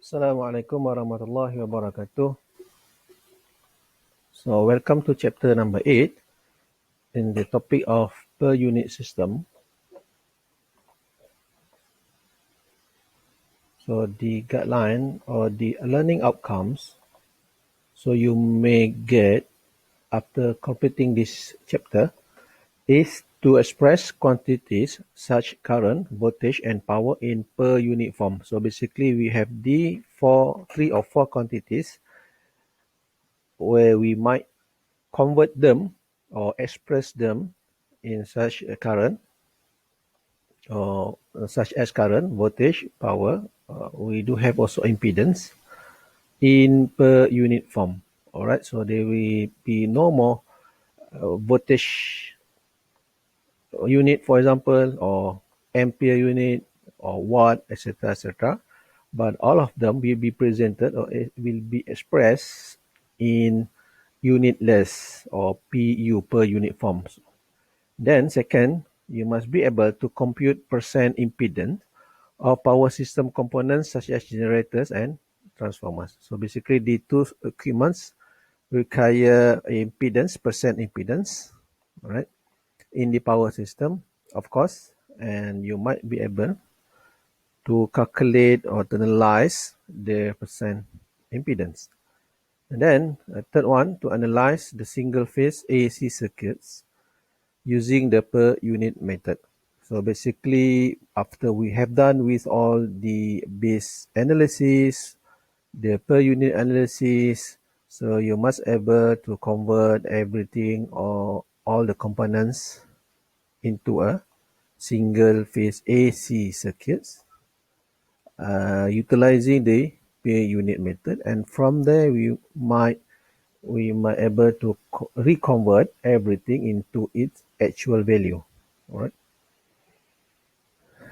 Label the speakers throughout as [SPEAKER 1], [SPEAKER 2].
[SPEAKER 1] Assalamualaikum warahmatullahi wabarakatuh. So welcome to chapter number 8 in the topic of per unit system. So the guideline or the learning outcomes so you may get after completing this chapter is to express quantities such current, voltage and power in per unit form. So basically we have three or four quantities where we might convert them or express them in such a current or such as current, voltage, power. We do have also impedance in per unit form. All right, so there will be no more voltage unit, for example, or ampere unit or watt, etc., etc. But all of them will be presented or it will be expressed in unitless or PU per unit forms. Then second, you must be able to compute percent impedance of power system components such as generators and transformers. So basically the two equipments require impedance, percent impedance, right, in the power system, of course, and you might be able to calculate or to analyze the percent impedance. And then a third one, to analyze the single phase AC circuits using the per unit method. So basically, after we have done with all the base analysis, the per unit analysis, so you must able to convert everything or all the components into a single phase AC circuits utilizing the per unit method, and from there we might able to reconvert everything into its actual value. All right.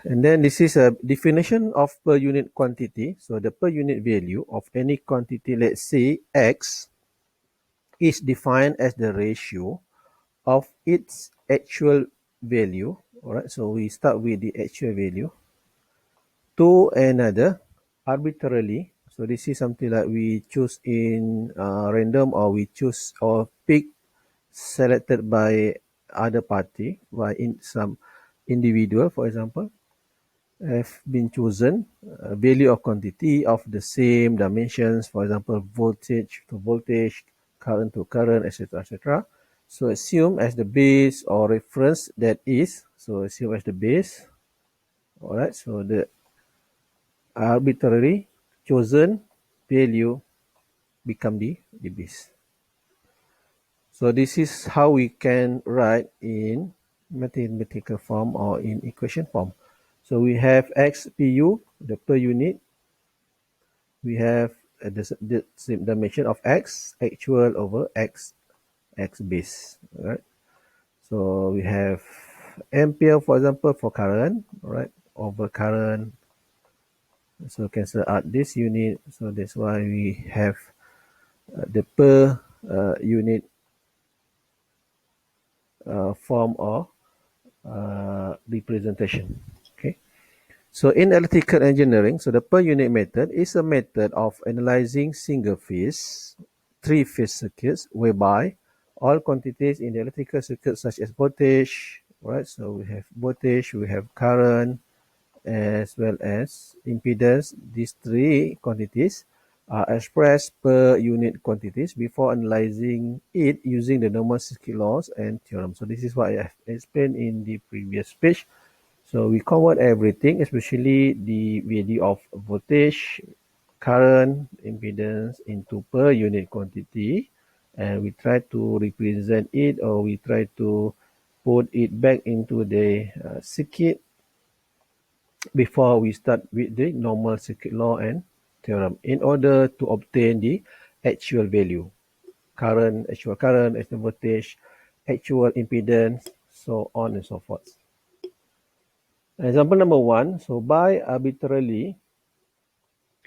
[SPEAKER 1] And then this is a definition of per unit quantity. So the per unit value of any quantity, let's say X, is defined as the ratio of its actual value. All right. So we start with the actual value to another arbitrarily. So this is something like we choose in random, or we choose or pick selected by other party, by in some individual, for example, have been chosen value of quantity of the same dimensions, for example, voltage to voltage, current to current, etc., etc. So assume as the base or reference that is, so assume as the base. All right, so the arbitrary chosen value become the base. So this is how we can write in mathematical form or in equation form. So we have x pu, the per unit. We have the dimension of x, actual over x base. All right. So we have ampere, for example, for current, all right, over current. So cancel out this unit. So that's why we have the per unit form or representation. Okay. So in electrical engineering, so the per unit method is a method of analyzing single phase, three-phase circuits whereby all quantities in the electrical circuit such as voltage, right? So we have voltage, we have current, as well as impedance. These three quantities are expressed per unit quantities before analyzing it using the normal circuit laws and theorem. So this is what I have explained in the previous page. So we convert everything, especially the value of voltage, current, impedance into per unit quantity, and we try to represent it, or we try to put it back into the circuit before we start with the normal circuit law and theorem in order to obtain the actual value, actual current, actual voltage, actual impedance, so on and so forth. Example number 1, so by arbitrarily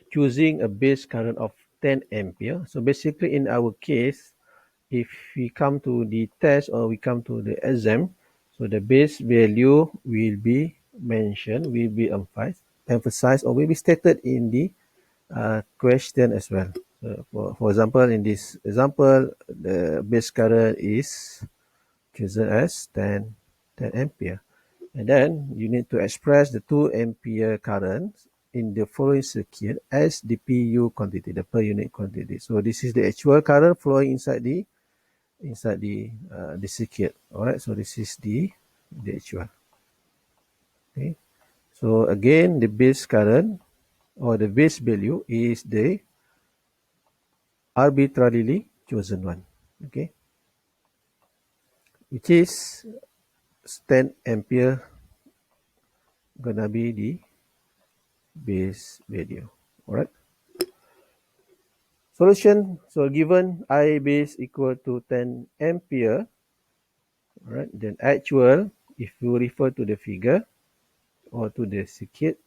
[SPEAKER 1] choosing a base current of 10 ampere. So basically in our case, if we come to the test or we come to the exam, so the base value will be mentioned, will be emphasized, or will be stated in the question as well. For example, in this example, the base current is chosen as 10 ampere. And then you need to express the 2 ampere current in the following circuit as the PU quantity, the per unit quantity. So this is the actual current flowing inside the circuit. All right. So this is the actual. Okay. So again, the base current or the base value is the arbitrarily chosen one. Okay. Which is 10 ampere gonna be the base value. All right. Solution. So given I base equal to 10 ampere, all right, then actual, if you refer to the figure or to the circuit,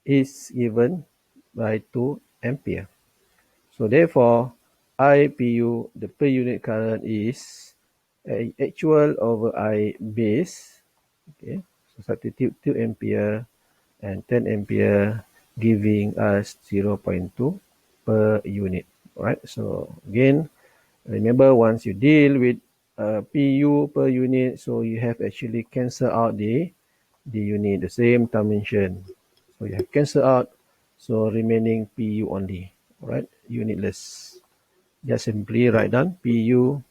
[SPEAKER 1] is given by 2 ampere. So therefore, IPU, the per unit current is actual over I base. Okay, so substitute 2 ampere and 10 ampere, giving us 0.2 per unit. All right. So again, remember once you deal with PU per unit, so you have actually cancel out the unit, the same dimension. So you have cancel out, so remaining PU only. All right, unitless. Just simply write down PU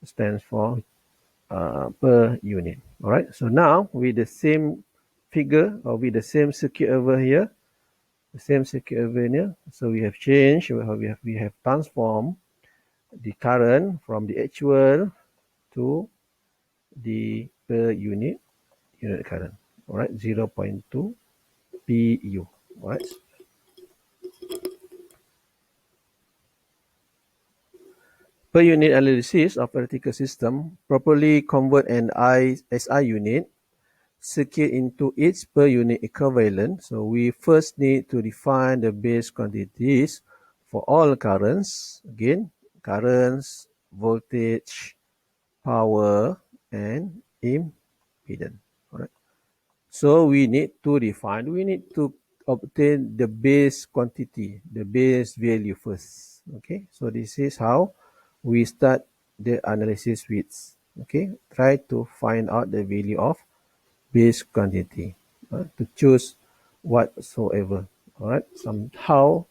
[SPEAKER 1] stands for per unit. All right. So now with the same figure or with the same circuit over here, the same circuit over here. So we have changed. We have transformed the current from the actual to the per unit current. All right. 0.2 PU. All right. Per unit analysis of electrical system properly convert an SI unit circuit into its per unit equivalent. So we first need to define the base quantities for all currents. Again, currents, voltage, power, and impedance. All right. So we need to obtain the base quantity, the base value first. Okay, so this is how we start the analysis with. Okay, try to find out the value of base quantity to choose whatsoever. All right, somehow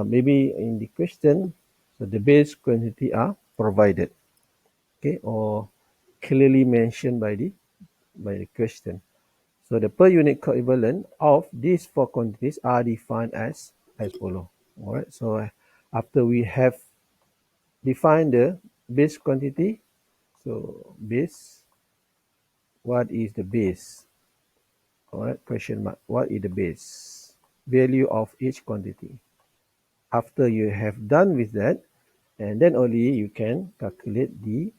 [SPEAKER 1] maybe in the question, so the base quantity are provided, okay, or clearly mentioned by the question. So the per unit equivalent of these 4 quantities are defined as follow. All right. So after we have defined the base quantity, so base, what is the base? All right. Question mark. What is the base value of each quantity? After you have done with that, and then only you can calculate the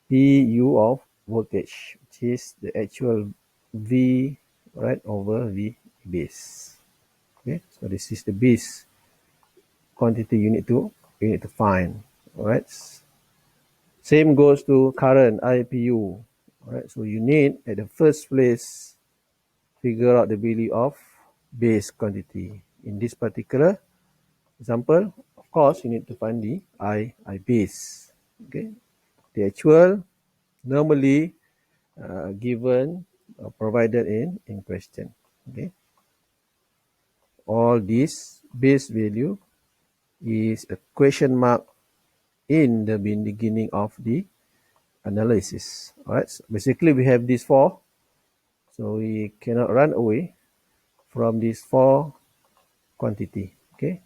[SPEAKER 1] PU of voltage, which is the actual V, right, over V base. Okay, so this is the base quantity you need to find. All right. Same goes to current IPU. All right. So you need at the first place figure out the value of base quantity. In this particular example, of course, you need to find the I base. Okay. The actual normally given provided in question. Okay. All this base value is a question mark in the beginning of the analysis. All right. So basically, we have these 4, so we cannot run away from these 4 quantity. Okay,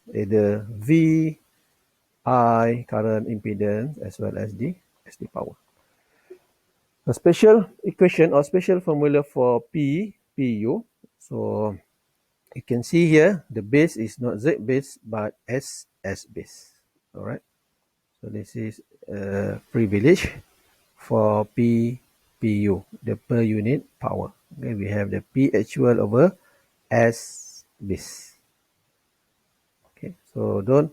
[SPEAKER 1] the V, I, current, impedance, as well as the power. A special equation or special formula for PU. So you can see here the base is not Z base but S base. All right. So this is a privilege for PU, the per unit power. Okay, we have the P actual over S base. Okay, so don't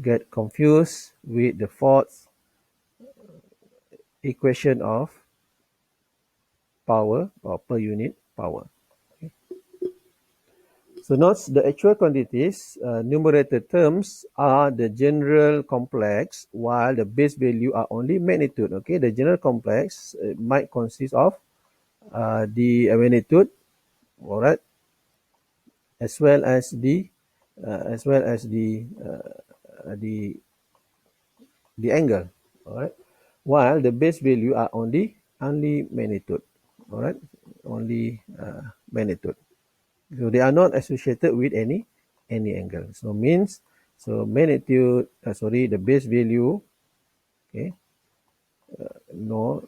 [SPEAKER 1] get confused with the fourth equation of power or per unit power. Okay. So note the actual quantities, numerator terms are the general complex, while the base value are only magnitude. Okay, the general complex might consist of the magnitude, all right, as well as the the angle, all right, while the base value are only magnitude, all right, only magnitude. So they are not associated with any angle. So means, so magnitude, the base value, okay, no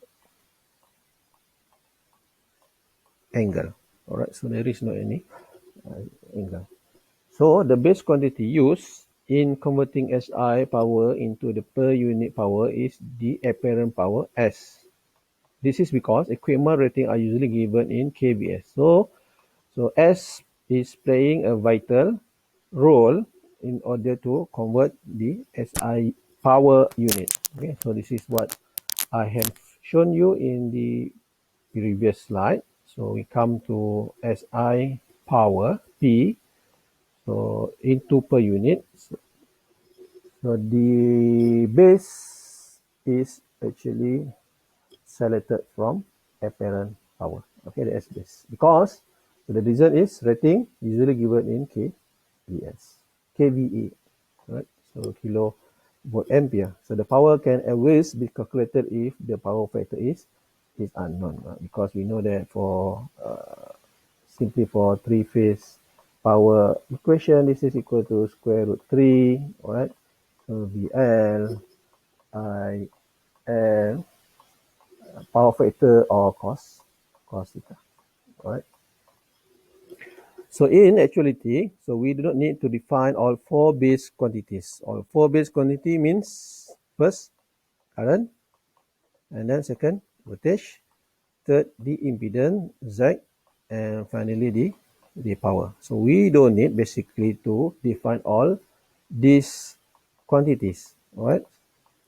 [SPEAKER 1] angle. All right, so there is no any angle. So the base quantity used in converting SI power into the per unit power is the apparent power S. This is because equipment rating are usually given in kVs. So S is playing a vital role in order to convert the SI power unit. Okay, so this is what I have shown you in the previous slide. So we come to SI power P, so into per unit. So the base is actually selected from apparent power. Okay, the S base. Because so the reason is rating usually given in kVs, kVA, right? So kilovolt ampere. So the power can always be calculated if the power factor is unknown, right? Because we know that for simply for three-phase power equation, this is equal to square root 3, all right? So VL, IL, power factor or cos theta, all right? So in actuality, so we do not need to define all four base quantities. All four base quantity means first current, and then second voltage, third the impedance Z, and finally the power. So we don't need basically to define all these quantities, all right?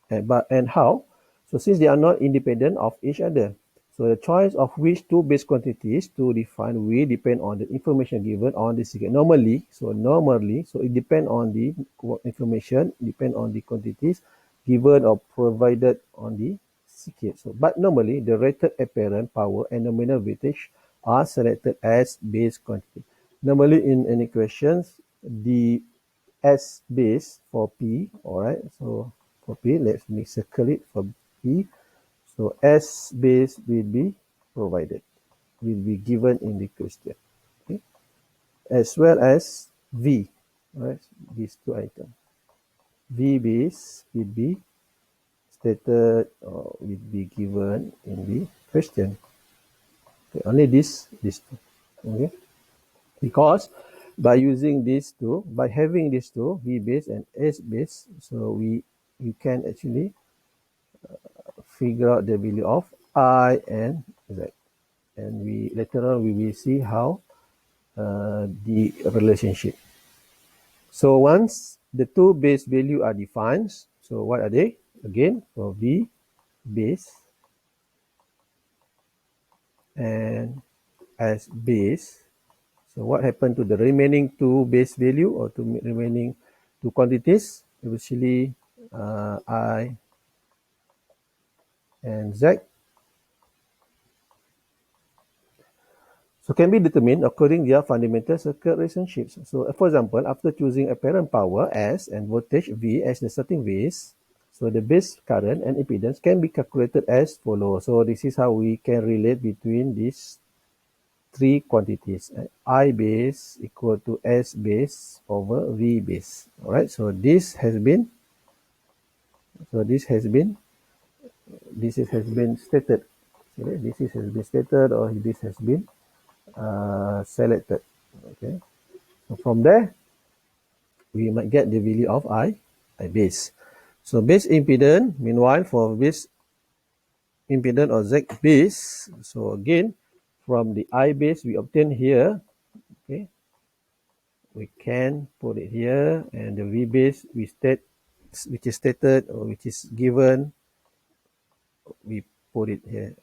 [SPEAKER 1] And how? So since they are not independent of each other, so the choice of which two base quantities to define will depend on the information given on the circuit. Normally, so it depends on the information, depend on the quantities given or provided on the circuit. So, but normally the rated apparent power and nominal voltage are selected as base quantity. Normally in any questions, the S base for P, all right? So for P, let me circle it for P. So S base will be provided, will be given in the question, okay? As well as V, all right? These two items. V base will be stated or will be given in the question. Okay, only this two, okay? Because by using these two, by having these two, V base and S base, so we can actually figure out the value of I and Z. And we later on we will see how the relationship. So once the two base value are defined, so what are they? Again, for V base and S base. So what happened to the remaining two base value or to remaining two quantities? Eventually, I and Z. So can be determined according to their fundamental circuit relationships. So for example, after choosing apparent power S and voltage V as the starting base, so the base current and impedance can be calculated as follows. So this is how we can relate between these three quantities. I base equal to S base over V base. All right. So this has been stated. Okay? This has been stated or this has been selected. Okay. So from there, we might get the value of I base. So base impedance, meanwhile, for base impedance or Z base, so again, from the I base we obtain here, okay, we can put it here, and the V base which is stated or which is given, we put it here,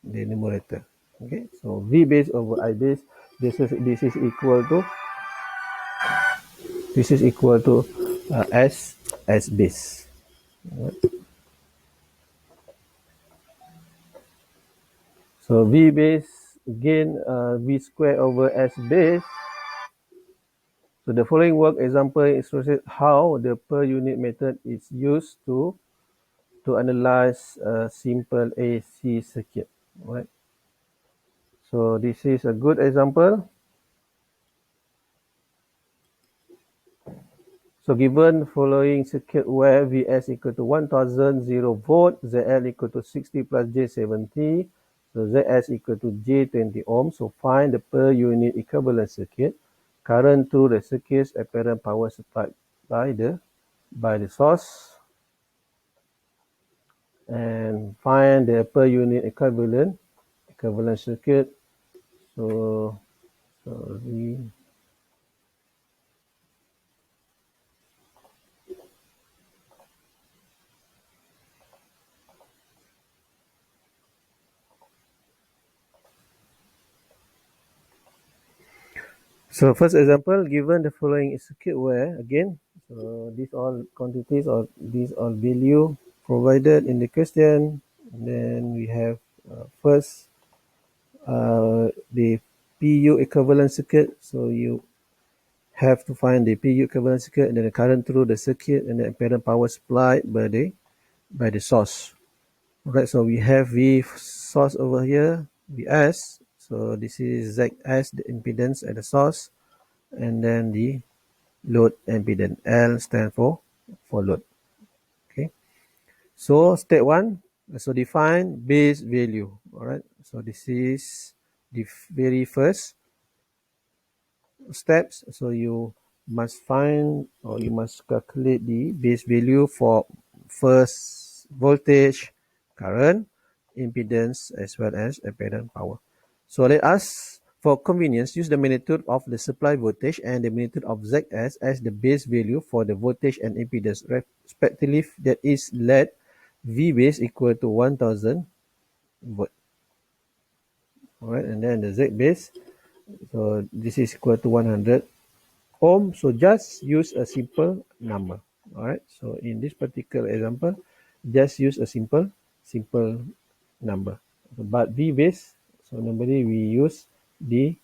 [SPEAKER 1] the numerator. Okay, so V base over I base, this is equal to This is equal to S base. Right. So V base, again, V square over S base. So the following work example illustrates how the per unit method is used to analyze a simple AC circuit. Right. So this is a good example. So given following circuit where Vs equal to 1000 volt, Zl equal to 60 plus J70, so Zs equal to J20 ohm. So find the per unit equivalent circuit current through the circuit's apparent power supplied by the source, and find the per unit equivalent circuit. So sorry. So first example, given the following circuit where, again, so these all quantities or these all value provided in the question. Then we have first the PU equivalent circuit. So you have to find the PU equivalent circuit and then the current through the circuit and the apparent power supplied by the source. Alright, so we have V source over here, Vs. So this is Zs, the impedance at the source, and then the load impedance. L stand for load. Okay. So step 1, so define base value. Alright. So this is the very first steps. So you must find or you must calculate the base value for first voltage, current, impedance, as well as apparent power. So let us, for convenience, use the magnitude of the supply voltage and the magnitude of Zs as the base value for the voltage and impedance respectively. That is, let V base equal to 1000 volt. Alright, and then the Z base, so this is equal to 100 ohm. So just use a simple number. Alright, so in this particular example, just use a simple number. But V base, so normally we use the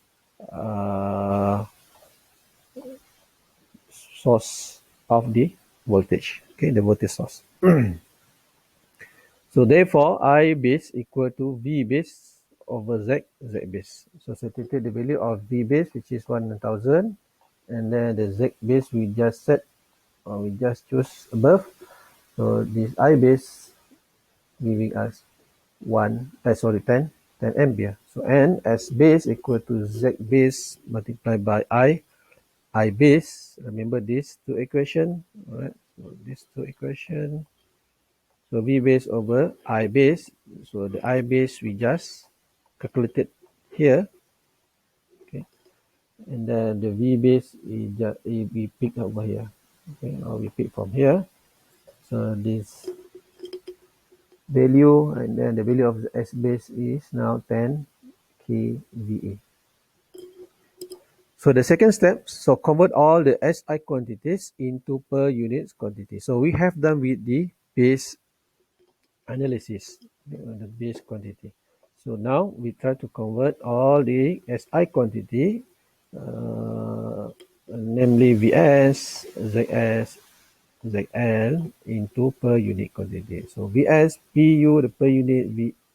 [SPEAKER 1] source of the voltage. Okay, the voltage source. So therefore, I base equal to V base over Z base. So substitute the value of V base, which is 1000, and then the Z base we just set, or we just choose above. So this I base giving us 10 ampere. So N as base equal to Z base multiplied by I base. Remember these two equation. Alright, so these two equation. So V base over I base. So the I base we just calculated here. Okay, and then the V base we pick over here. Okay, or we pick from here. So this value, and then the value of the S base is now 10 kVA. So the second step, so convert all the SI quantities into per unit quantity. So we have done with the base analysis, the base quantity. So now we try to convert all the SI quantity, namely Vs, Zs, Zl into per unit quantity. So Vs, Pu, the per unit,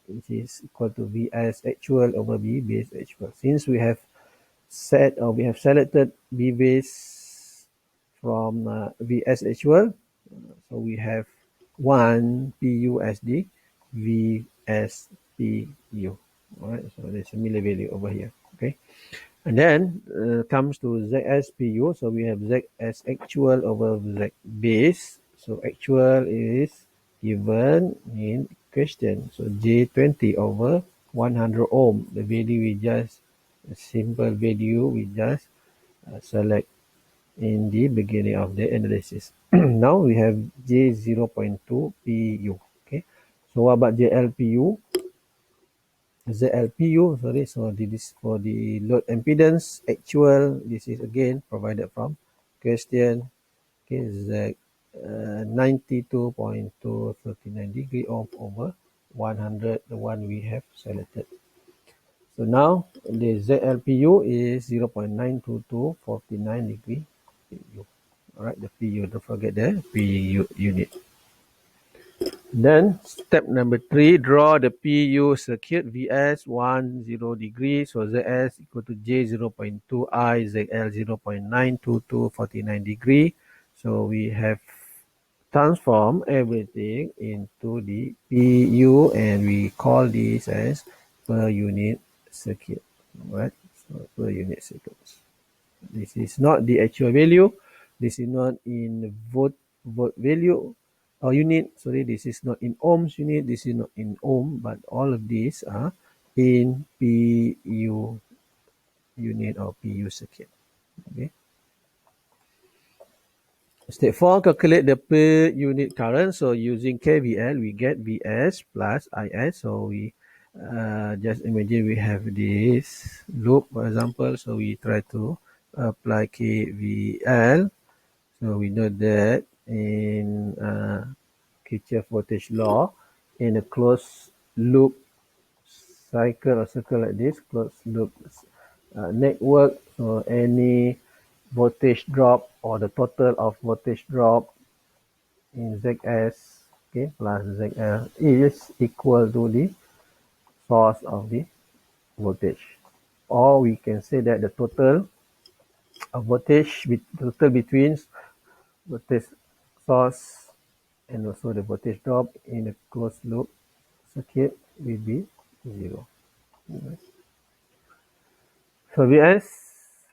[SPEAKER 1] which is equal to Vs actual over V base actual. Since we have we have selected V base from Vs actual, so we have 1 Pu as the Vs Pu. Alright, so there's a similar value over here. Okay, and then comes to Zs Pu, so we have Zs actual over Z base. So actual is given in question, so J20 over 100 ohm. The value we just, a simple value we just select in the beginning of the analysis. Now we have J0.2 Pu. Okay, so what about JLPU? ZLPU, sorry, so this is for the load impedance actual. This is again provided from question. Okay, Z 92.239 degree over 100, the one we have selected. So now the ZLPU is 0.92249 degree PU. Alright, the PU, don't forget the PU unit. Then step number 3, draw the PU circuit VS 10 degree. So ZS equal to J 0.2 I, ZL 0.92249 degree. So we have transform everything into the PU and we call this as per unit circuit. Right? So per unit circuits. This is not the actual value. This is not in volt value or unit. Sorry, this is not in ohms unit. This is not in ohm, but all of these are in PU unit or PU circuit. Okay. Step 4, calculate the per unit current. So using KVL, we get Vs plus Is. So we just imagine we have this loop, for example. So we try to apply KVL. So we know that in Kirchhoff voltage law, in a closed loop cycle or circle like this, closed loop network, so any voltage drop or the total of voltage drop in Zs, okay, plus Zl is equal to the source of the voltage. Or we can say that the total of voltage, total between voltage source and also the voltage drop in a closed loop circuit will be 0. So Vs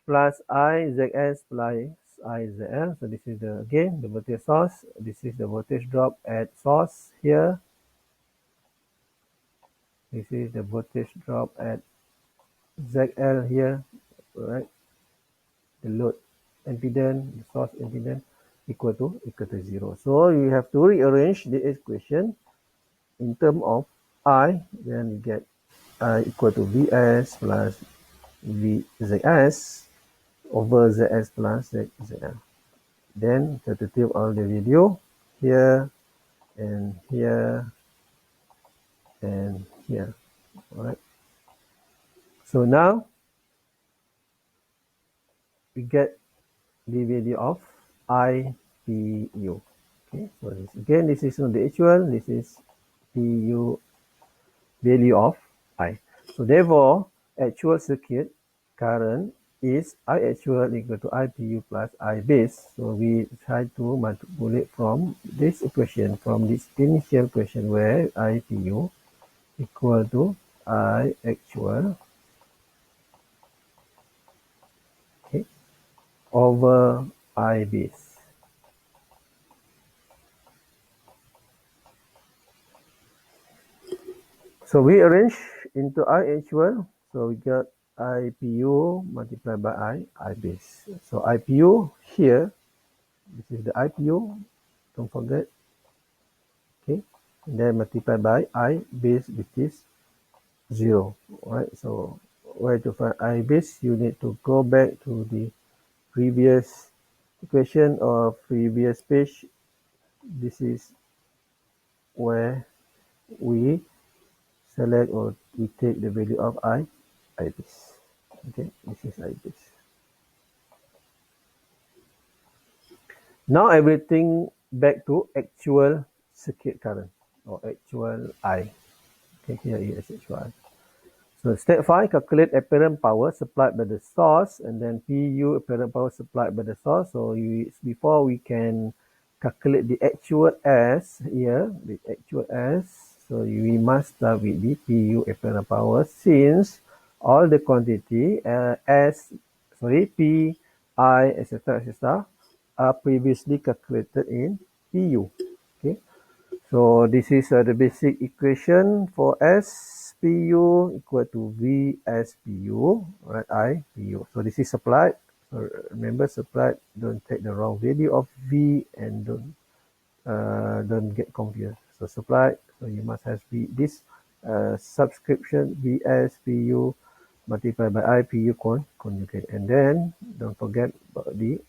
[SPEAKER 1] plus I, Zs plus I, Zl. So this is again the voltage source. This is the voltage drop at source here. This is the voltage drop at Zl here, right? The load impedance, the source impedance equal to 0. So you have to rearrange the equation in terms of I, then you get I equal to Vs plus Zs over Zs plus Zl. Then substitute all the value here and here and here. Alright. So now we get the value of IPU. Okay, so this is not the actual, this is PU value of I. So therefore, actual circuit current is I actual equal to IPU plus I base. So we try to manipulate from this equation, from this initial equation where IPU equal to I actual, okay, over I base. So we arrange into I actual. So we got IPU multiplied by I base. So IPU here, this is the IPU, don't forget. Okay, and then multiplied by I base, which is 0. Alright, so where to find I base? You need to go back to the previous equation or previous page. This is where we select or we take the value of I base. Okay, this is I base. Now everything back to actual circuit current or actual I. Okay, here is actual I. So step 5, calculate apparent power supplied by the source, and then PU apparent power supplied by the source. So before we can calculate the actual S here, the actual S, so we must start with the PU apparent power, since all the quantity P, I, etc. are previously calculated in PU. Okay. So this is the basic equation for S PU equal to V S PU, right? I PU. So this is supplied. So remember, supplied. Don't take the wrong value of V and don't get confused. So supplied. So you must have this subscription VS PU multiplied by I PU conjugate, and then don't forget about the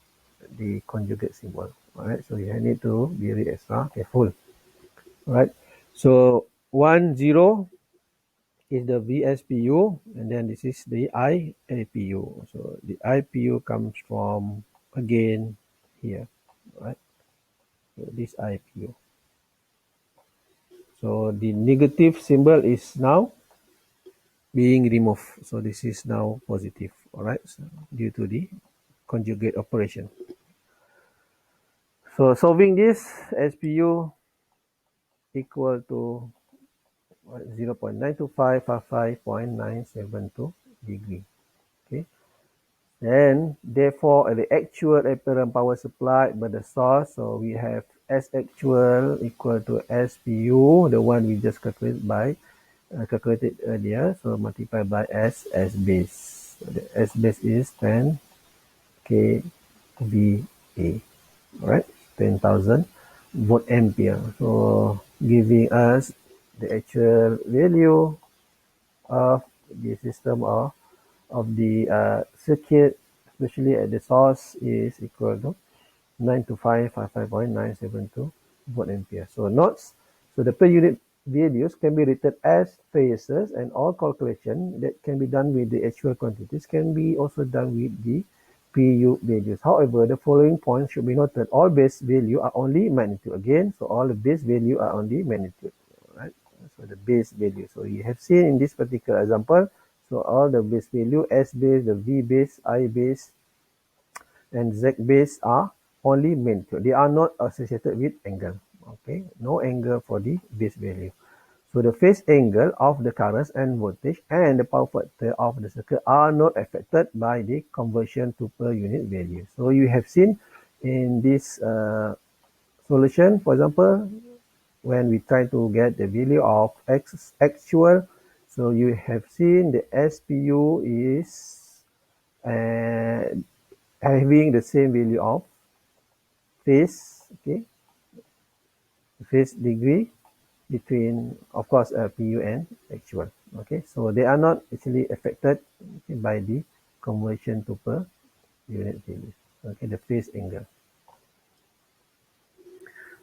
[SPEAKER 1] the conjugate symbol. Alright, so you need to be really extra careful. Alright, so 1 0 is the VSPU, and then this is the IAPU. So the IPU comes from again here, right? So this IPU. So the negative symbol is now being removed. So this is now positive, all right, so due to the conjugate operation. So solving this, SPU equal to 0.92555.972 degree. Okay. Then, therefore, the actual apparent power supplied by the source, so we have S actual equal to SPU, the one we just calculated earlier, so multiplied by S base. So the S base is 10 kVA, alright, 10,000 volt ampere. So giving us the actual value of the system of the circuit, especially at the source, is equal to 92555.972 volt ampere. So notes, so the per unit values can be written as phases, and all calculation that can be done with the actual quantities can be also done with the PU values. However, the following points should be noted. All base value are only magnitude. Again, so all the base value are only magnitude. Right? So the base value. So you have seen in this particular example, so all the base value, S base, the V base, I base, and Z base are only magnitude. They are not associated with angle. Okay, no angle for the base value. So the phase angle of the currents and voltage and the power factor of the circuit are not affected by the conversion to per unit value. So you have seen in this solution, for example, when we try to get the value of X actual, so you have seen the SPU is having the same value of phase, okay, phase degree between, of course, PU and actual. Okay, so they are not actually affected, okay, by the conversion to per unit value. Okay, the phase angle.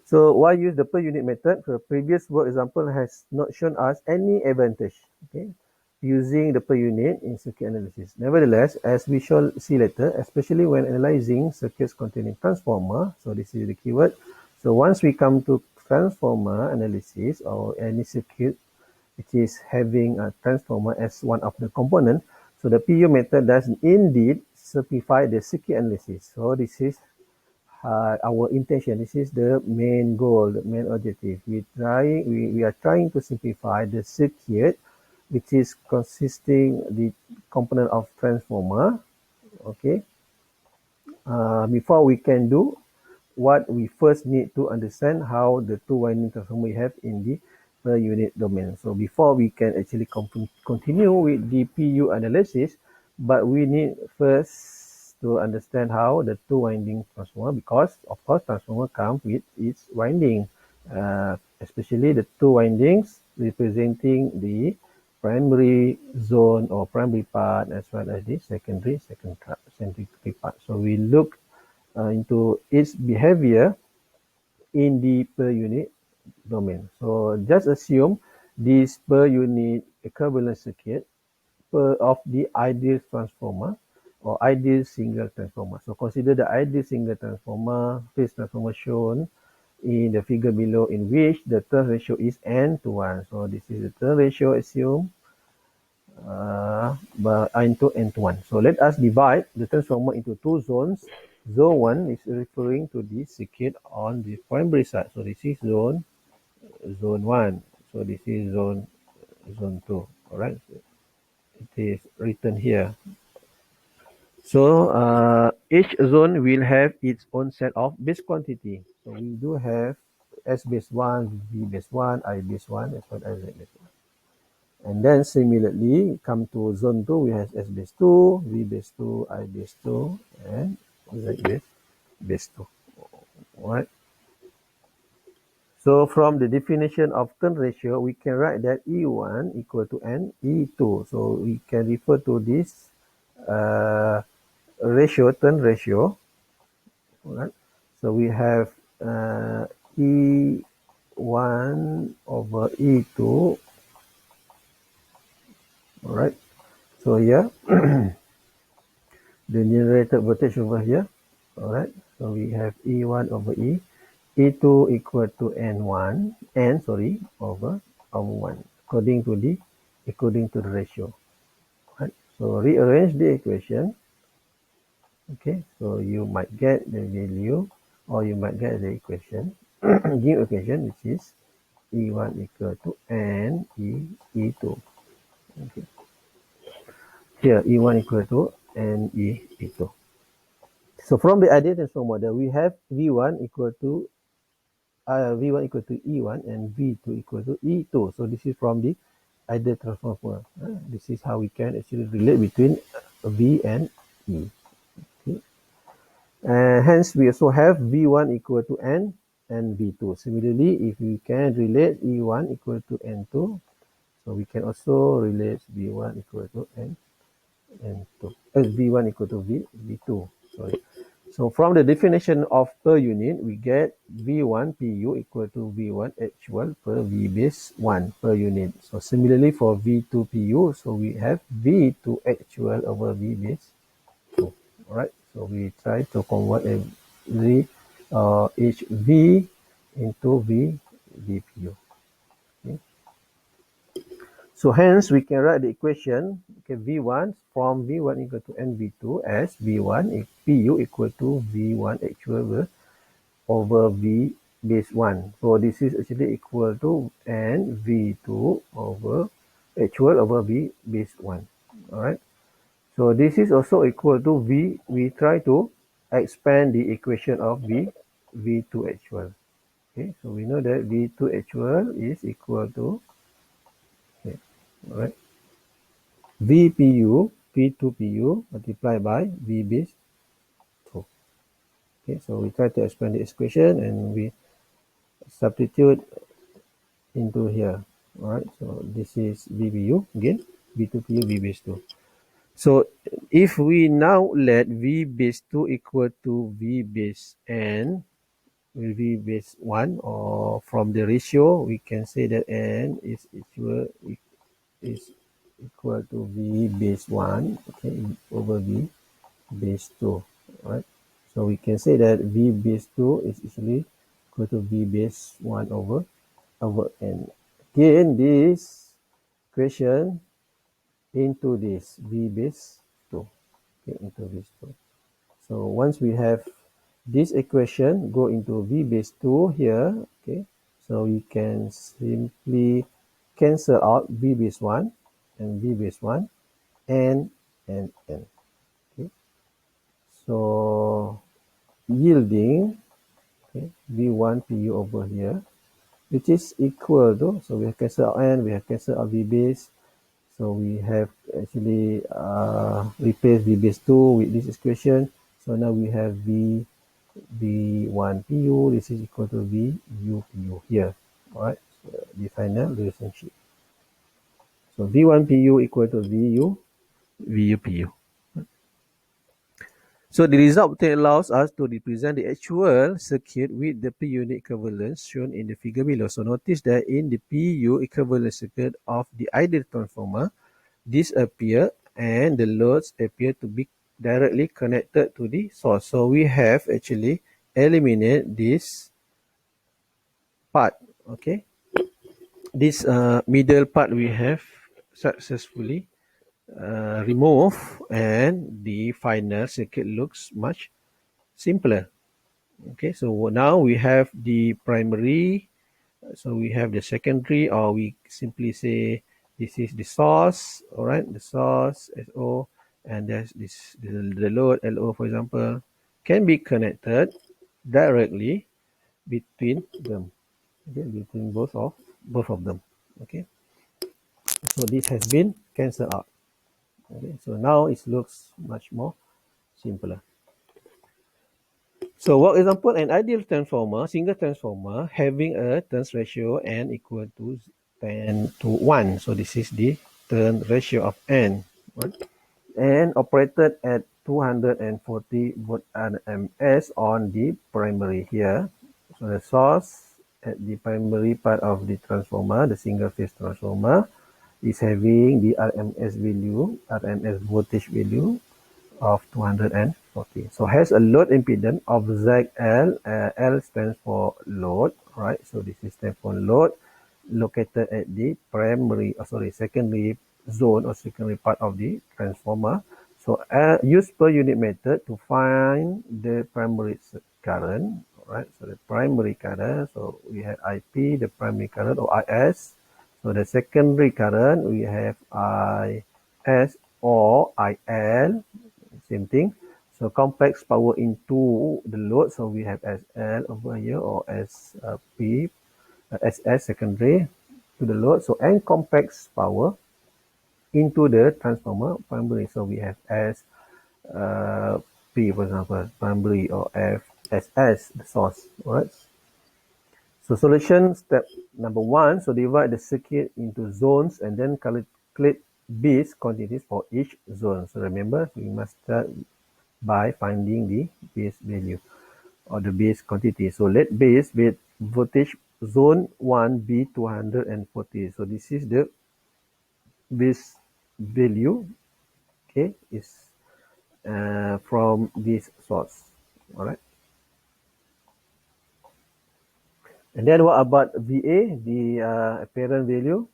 [SPEAKER 1] So why use the per unit method? The previous work example has not shown us any advantage, okay, using the per unit in circuit analysis. Nevertheless, as we shall see later, especially when analyzing circuits containing transformer, so this is the keyword. So once we come to transformer analysis or any circuit which is having a transformer as one of the components, so the PU method does indeed simplify the circuit analysis. So this is our intention. This is the main goal, the main objective. We are trying to simplify the circuit, which is consisting the component of transformer. Okay. Before we can do what we first need to understand how the two winding transformer we have in the per unit domain. So before we can actually continue with the PU analysis, but we need first to understand how the two winding transformer, because of course transformer comes with its winding, especially the two windings representing the primary zone or primary part as well as the secondary part. So we look into its behavior in the per unit domain. So just assume this per unit equivalent circuit of the ideal transformer or ideal single transformer. So consider the ideal single transformer, phase transformer shown in the figure below, in which the turn ratio is n to 1. So this is the turn ratio, assume into n to 1. So let us divide the transformer into two zones. Zone 1 is referring to the circuit on the primary side. So this is zone 1. So this is zone 2. All right. It is written here. So each zone will have its own set of base quantity. So we do have S base 1, V base 1, I base 1, as well as Z base 1. And then similarly, come to zone 2, we have S base 2, V base 2, I base 2, and Z base 2. Alright. So from the definition of turn ratio, we can write that E1 equal to N E2. So we can refer to this ratio, turn ratio, All right. So we have E1 over E2. All right. So here, the generated voltage over here. All right. So we have E1 over E2 equal to N1, over 1, according to the ratio. Right. So rearrange the equation. Okay. So you might get the value, or you might get the equation, new equation, which is E1 equal to N E2. Okay. Here E1 equal to N E2. So from the ideal transform model, we have V1 equal to E1 and V2 equal to E2. So this is from the ideal transform model. This is how we can actually relate between V and E. Okay. And hence we also have V1 equal to N and V2. Similarly, if we can relate E1 equal to N2, so we can also relate V1 equal to N2. V1 equal to V2. Sorry. So from the definition of per unit, we get V1 PU equal to V1 actual per V base 1 per unit. So similarly for V2 PU, so we have V2 actual over V base 2. Alright, so we try to convert each V into VPU. Okay. So hence we can write the equation, okay, V1 from V1 equal to NV2 as V1 PU equal to V1 actual over V base 1. So this is actually equal to NV2 over actual over V base 1. Alright. So this is also equal to V. We try to expand the equation of V2 actual. Okay, so we know that V2 actual is equal to, okay, alright, VPU, P2PU multiplied by V base 2. Okay, so we try to expand the equation and we substitute into here. Alright, so this is VPU again, V2PU, V base 2. So if we now let V base 2 equal to V base N, V base 1, or from the ratio, we can say that N is equal to V base 1, okay, over V base 2, right? So we can say that V base 2 is equally equal to V base 1 over N. Again, this equation into this V base 2, okay, into this 2. So once we have this equation go into V base 2 here, okay, so we can simply cancel out V base 1 and V base 1 and N. Okay. So yielding, okay, V1 PU over here, which is equal to, so we have cancelled out N, we have cancelled out V base, so we have actually replaced V base 2 with this equation. So now we have V1 PU, this is equal to VU PU here. Alright, so the final relationship. So V1 PU equal to VU PU. So the result allows us to represent the actual circuit with the per-unit equivalence shown in the figure below. So notice that in the PU equivalent circuit of the ideal transformer, this appear and the loads appear to be directly connected to the source. So we have actually eliminated this part, okay. This middle part we have successfully removed, and the final circuit looks much simpler. Okay, so now we have the primary, so we have the secondary, or we simply say this is the source. All right, the source SO, and there's this the load LO, for example, can be connected directly between them. Okay, between both of them. Okay, so this has been cancelled out. Okay, so now it looks much more simpler. So work example, an ideal transformer, single transformer, having a turns ratio n equal to 10 to 1. So this is the turn ratio of n, right? And operated at 240 volt RMS on the primary here. So the source at the primary part of the transformer, the single phase transformer, is having the RMS value, RMS voltage value of 240. So has a load impedance of ZL. L stands for load, right? So this is stands for load located at the secondary zone or secondary part of the transformer. So use per unit method to find the primary current, right? So the primary current, so we have IP, the primary current, or IS. So the secondary current, we have IS or IL, same thing. So complex power into the load, so we have SL over here, or SP, SS secondary to the load. So and complex power into the transformer primary. So we have S P, for example, primary, or FSS, the source. Alright. So solution step number 1. So divide the circuit into zones and then calculate base quantities for each zone. So remember, we must start by finding the base value or the base quantity. So let base with voltage zone 1 be 240. So this is the base value, okay, is from this source. All right. And then what about VA, the apparent value,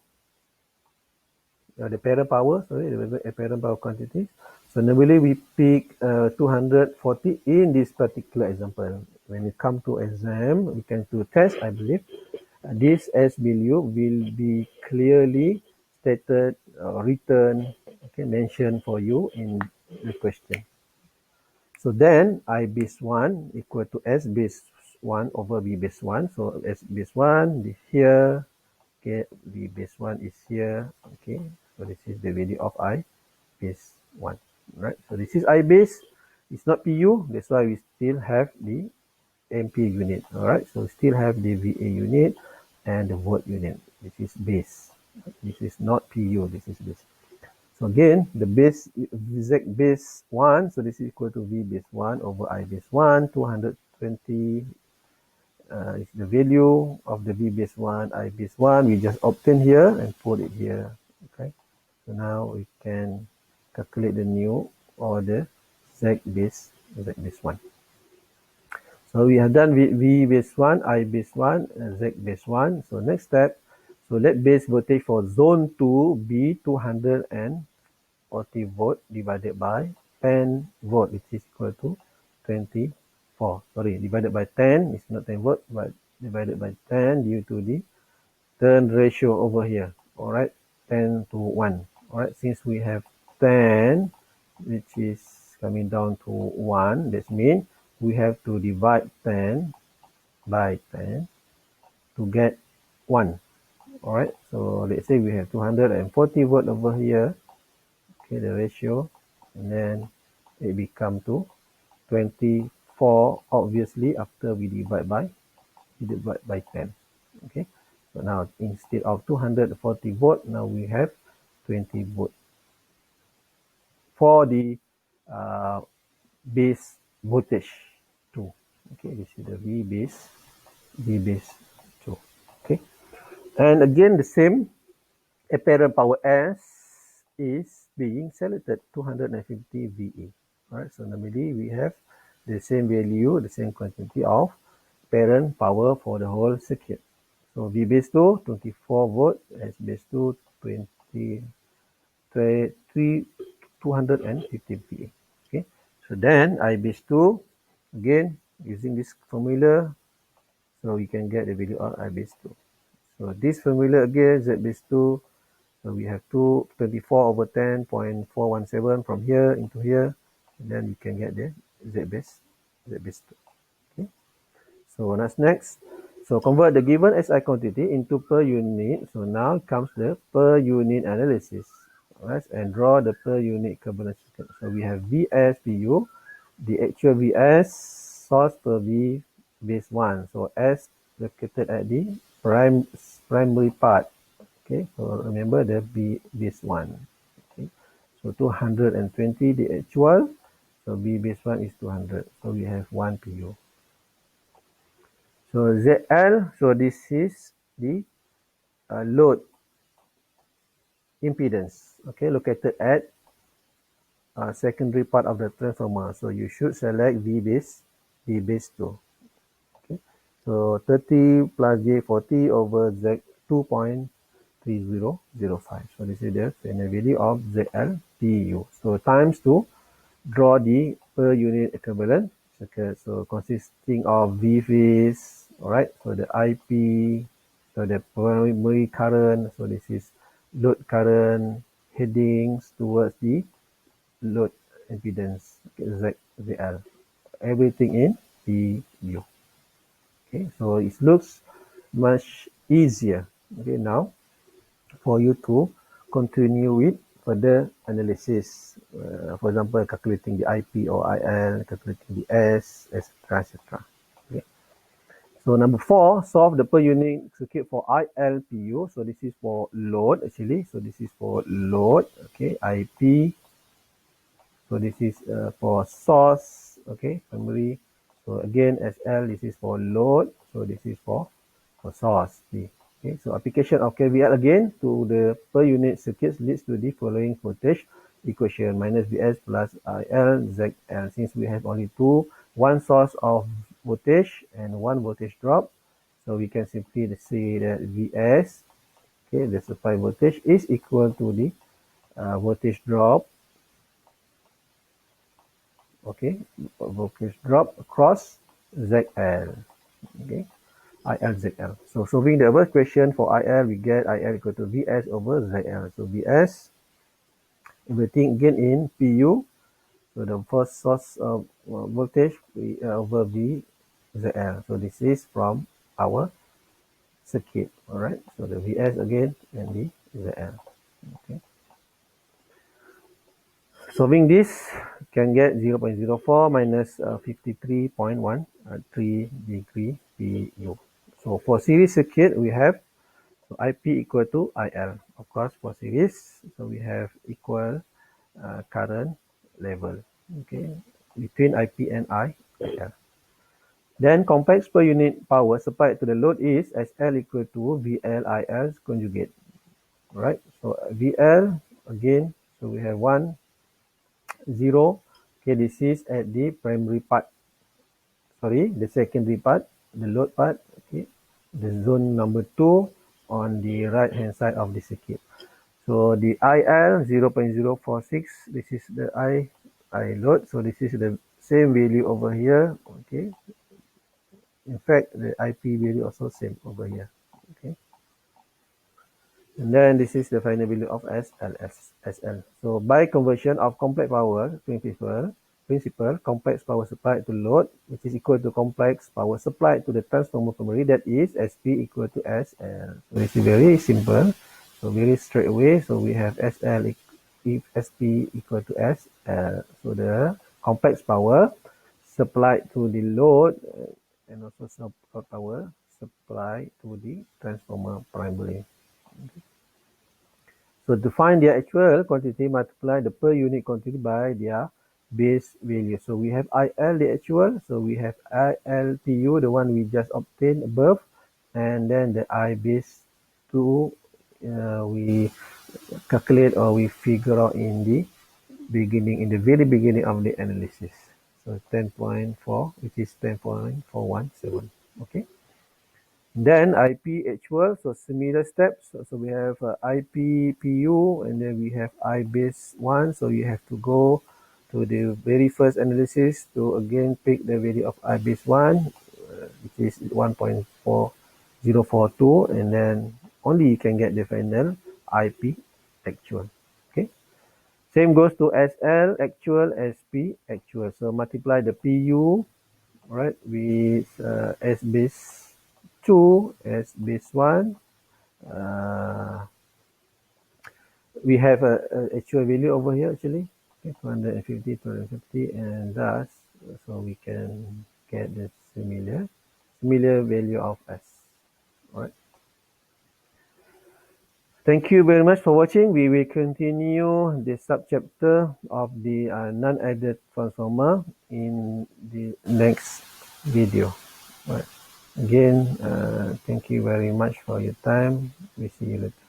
[SPEAKER 1] the apparent power, the apparent power quantity. So normally we pick 240 in this particular example. When it comes to exam, we can do test, I believe. This S value will be clearly stated, written, okay, mentioned for you in the question. So then I base 1 equal to S base 1 over V base 1. So S base 1 is here, okay, V base 1 is here, okay. So this is the value of I base 1, right? So this is I base, it's not PU, that's why we still have the MP unit, all right? So we still have the VA unit and the volt unit. This is base. This is not PU, this is base. So again, the base, Z base 1, so this is equal to V base 1 over I base 1, 220 is the value of the V base 1, I base 1. We just obtain here and put it here, okay? So now we can calculate the new or the Z base 1. So we have done V base 1, I base 1, Z base 1. So next step, so let base voltage for zone 2 be 240 volt divided by 10 volt, which is equal to 24. Sorry, divided by 10 is not 10 volt, but divided by 10 due to the turn ratio over here. All right, 10 to 1. All right, since we have 10, which is coming down to 1, that means we have to divide 10 by 10 to get 1. All right, so let's say we have 240 volt over here, okay, the ratio, and then it become to 24, obviously, after we divide by 10. Okay, so now instead of 240 volt, now we have 20 volt for the base voltage 2. Okay, this is the V base 2. Okay, and again the same apparent power S is being selected, 250 VA. Alright, so normally we have the same value, the same quantity of apparent power for the whole circuit. So V base 2, 24 volt, S base 2, 250 VA. Okay, so then I base 2, again using this formula, so we can get the value of I base 2. So this formula again, Z base 2, so we have 24 over 10.417 from here into here, and then we can get the Z base 2. Okay. So next. So convert the given SI quantity into per unit. So now comes the per unit analysis. Alright, and draw the per unit equivalent circuit. So we have VS PU, the actual VS source per V base 1. So S located at the primary part. Okay, so remember the B base 1. Okay, so 220 the actual. So B base 1 is 200. So we have 1 pu. So ZL, so this is the load impedance, okay, located at secondary part of the transformer. So you should select V base 2. Okay. So 30 plus J40 over Z 2.3005. So this is the final value of ZL PU. So times 2, draw the per unit equivalent circuit. So consisting of V phase, alright, so the IP, so the primary current, so this is load current headings towards the load impedance, okay, ZL. Everything in PU. Okay, so it looks much easier. Okay, now for you to continue with further analysis. For example, calculating the IP or IL, calculating the S, etc., etc. Okay. So number 4, solve the per unit circuit for ILPU. So this is for load actually. So this is for load. Okay, IP. So this is for source. Okay, primary. So again, SL. This is for load. So this is for source. P. Okay, so application of KVL again to the per unit circuits leads to the following voltage equation: minus Vs plus IL ZL. Since we have only one source of voltage and one voltage drop, so we can simply say that Vs, okay, the supply voltage, is equal to the voltage drop, okay, voltage drop across ZL, okay. ILZL. So solving the above question for IL, we get IL equal to Vs over ZL. So Vs, everything again in PU. So the first source of voltage over VZL. So this is from our circuit. All right. So the Vs again and the ZL. Okay. Solving this, can get 0.04 minus 53.13 degree PU. So for series circuit, we have so IP equal to IL. Of course, for series, so we have equal current level, okay, between IP and IL. Then complex per unit power supplied to the load is SL equal to VL conjugate. Right. So VL again. So we have 0. Okay, this is at the primary part. Sorry, the secondary part, the load part. Okay, the zone number 2 on the right hand side of the circuit. So the IL 0.046, this is the I load. So this is the same value over here. Okay. In fact, the IP value also same over here. Okay. And then this is the final value of SL. So by conversion of complex power principle, complex power supplied to load, which is equal to complex power supplied to the transformer primary, that is SP equal to SL. So it's very simple. So very straight away. So we have SL if SP equal to SL. So the complex power supplied to the load and also support power supplied to the transformer primary. So to find their actual quantity, multiply the per unit quantity by their base value. So we have IL, the actual. So we have ILPU, the one we just obtained above. And then the I base 2, we calculate or we figure out in the very beginning of the analysis. So 10.4, which is 10.417. Okay. Then IP actual, so similar steps. So we have IP PU and then we have I base 1. So you have to go to the very first analysis to again pick the value of I base 1, which is 1.4042, and then only you can get the final IP actual. Okay. Same goes to SL actual, SP actual. So multiply the PU, right, with S base 2 as base 1. We have a actual value over here actually, okay, 250, and thus so we can get the similar value of S. All right. Thank you very much for watching. We will continue the subchapter of the non-added transformer in the next video. Right. Again, thank you very much for your time. We see you later.